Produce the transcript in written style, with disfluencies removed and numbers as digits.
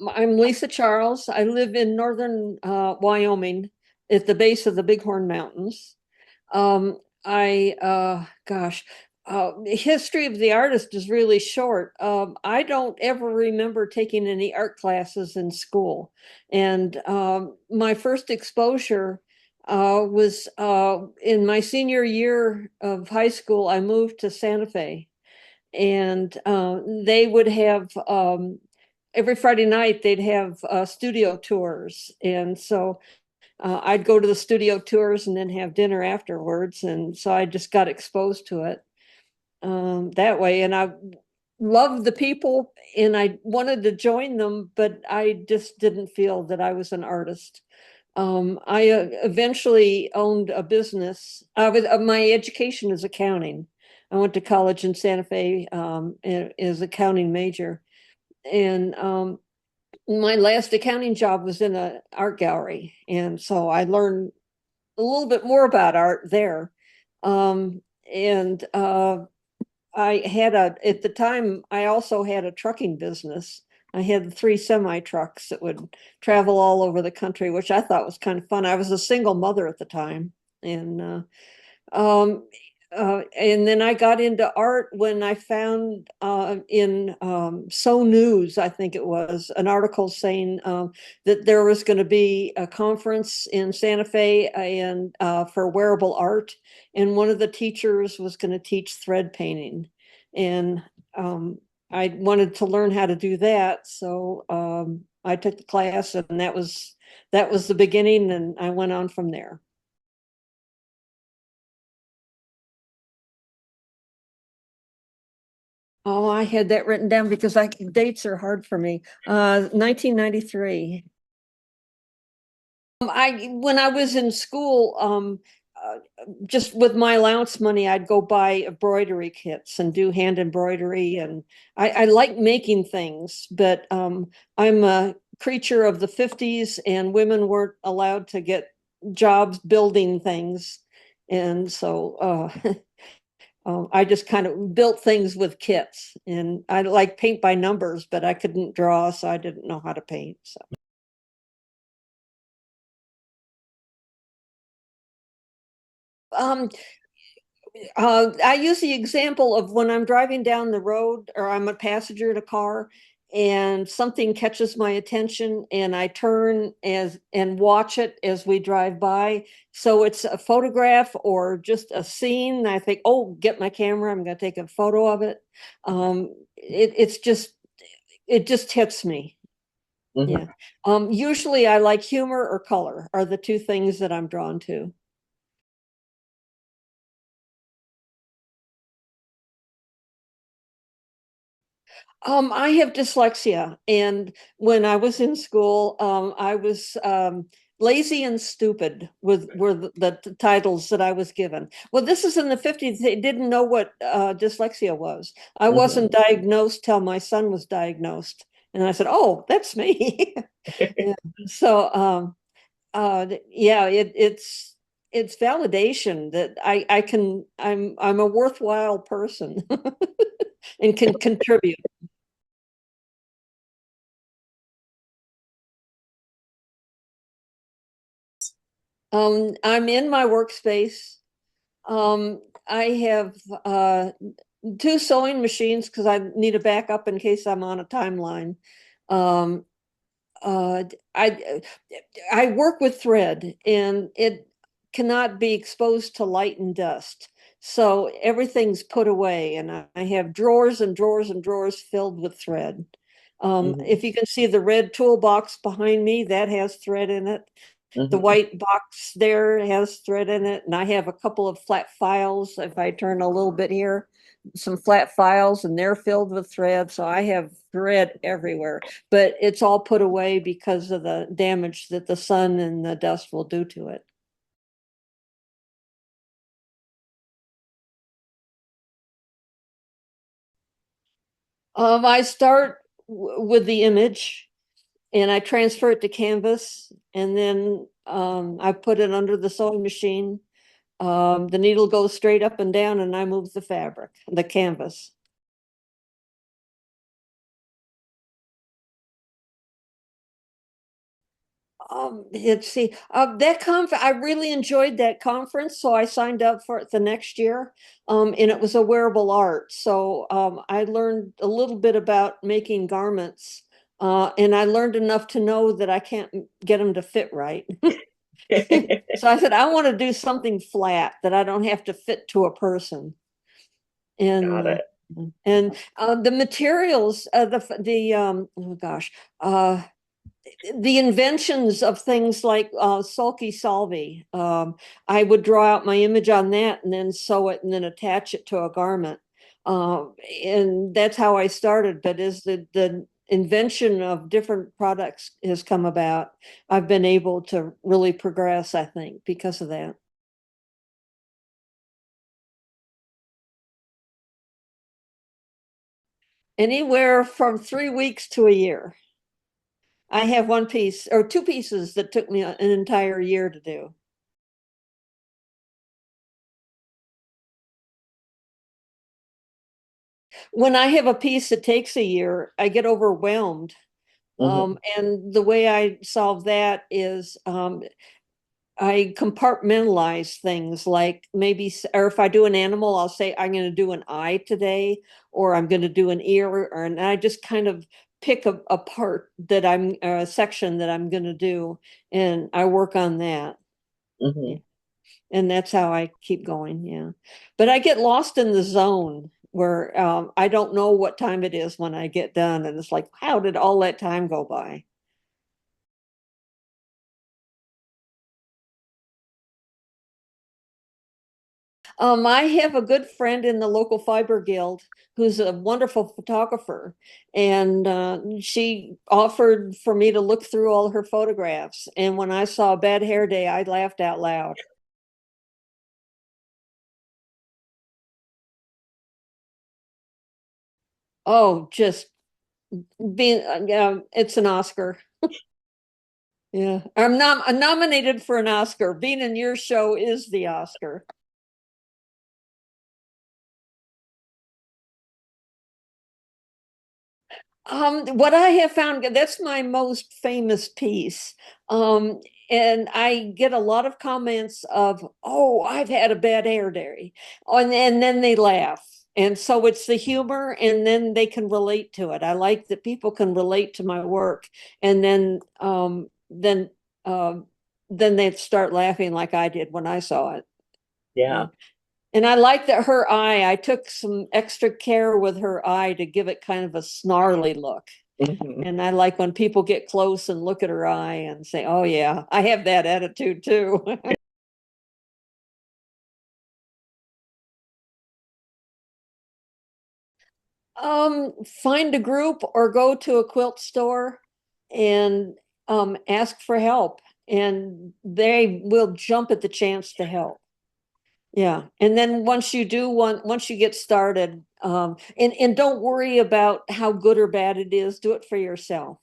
I'm Lisa Charles. I live in northern Wyoming at the base of the Bighorn Mountains. The history of the artist is really short. I don't ever remember taking any art classes in school. And my first exposure was in my senior year of high school. I moved to Santa Fe, and they would have every Friday night they'd have studio tours, and so I'd go to the studio tours and then have dinner afterwards, and so I just got exposed to it that way, and I loved the people, and I wanted to join them, but I just didn't feel that I was an artist. I eventually owned a business. My education is accounting. I went to college in Santa Fe as accounting major, and my last accounting job was in an art gallery, and so I learned a little bit more about art there. And I had at the time, I also had a trucking business. I had three semi trucks that would travel all over the country, which I thought was kind of fun. I was a single mother at the time, and um, and then I got into art when I found in So News, I think it was, an article saying that there was going to be a conference in Santa Fe and for wearable art, and one of the teachers was going to teach thread painting, and I wanted to learn how to do that, so I took the class, and that was the beginning, and I went on from there. Oh, I had that written down because dates are hard for me. 1993. When I was in school, uh, just with my allowance money, I'd go buy embroidery kits and do hand embroidery, and I like making things, but I'm a creature of the 50s, and women weren't allowed to get jobs building things, and so I just kind of built things with kits, and I like paint by numbers, but I couldn't draw, so I didn't know how to paint. So, um, I use the example of when I'm driving down the road or I'm a passenger in a car and something catches my attention and I turn as and watch it as we drive by. So it's a photograph or just a scene. I think, oh, get my camera. I'm going to take a photo of it. It just hits me. Mhm. Yeah. Usually I like humor or color are the two things that I'm drawn to. I have dyslexia, and when I was in school, I was lazy and stupid were the titles that I was given. Well, this is in the 50s. They didn't know what dyslexia was. I Mhm. wasn't diagnosed till my son was diagnosed, and I said, "Oh, that's me." Yeah. So, yeah, it's validation that I'm a worthwhile person and can contribute. I'm in my workspace. I have two sewing machines because I need a backup in case I'm on a timeline. Um, uh, I I work with thread, and it cannot be exposed to light and dust. So everything's put away, and I have drawers and drawers and drawers filled with thread. Mhm. If you can see the red toolbox behind me, that has thread in it. The Mhm. white box there has thread in it, and I have a couple of flat files. If I turn a little bit here, some flat files, and they're filled with thread. So I have thread everywhere, but it's all put away because of the damage that the sun and the dust will do to it. I start with the image and I transfer it to canvas, and then I put it under the sewing machine. The needle goes straight up and down, and I move the fabric, the canvas. Let's see. I really enjoyed that conference, so I signed up for it the next year. And it was a wearable art. So I learned a little bit about making garments. And I learned enough to know that I can't get them to fit right. So I said, I want to do something flat that I don't have to fit to a person. Got And it. the materials, oh gosh, the inventions of things like sulky salvi. I would draw out my image on that and then sew it and then attach it to a garment. Uh, and that's how I started. But as the invention of different products has come about, I've been able to really progress, I think, because of that. Anywhere from 3 weeks to a year. I have one piece or two pieces that took me an entire year to do. When I have a piece that takes a year, I get overwhelmed. Hmm. And the way I solve that is I compartmentalize things like maybe, or if I do an animal, I'll say I'm going to do an eye today, or I'm going to do an ear, and I just kind of pick a part that a section that I'm going to do, and I work on that. Yeah. Hmm. And that's how I keep going. Yeah. But I get lost in the zone where I don't know what time it is when I get done. And it's like, how did all that time go by? I have a good friend in the local fiber guild who's a wonderful photographer. And she offered for me to look through all her photographs. And when I saw Bad Hair Day, I laughed out loud. Oh, just being, it's an Oscar. Yeah, I'm nominated for an Oscar. Being in your show is the Oscar. What I have found, that's my most famous piece. Um, and I get a lot of comments of, "Oh, I've had a bad hair day," and then they laugh. And so it's the humor, and then they can relate to it. I like that people can relate to my work, and um, then they start laughing like I did when I saw it. Yeah. Yeah. And I like that her eye, I took some extra care with her eye to give it kind of a snarly look. Hmm. And I like when people get close and look at her eye and say, "Oh yeah, I have that attitude too." Find a group or go to a quilt store and ask for help, and they will jump at the chance to help. Yeah. And then once you get started, and don't worry about how good or bad it is, do it for yourself.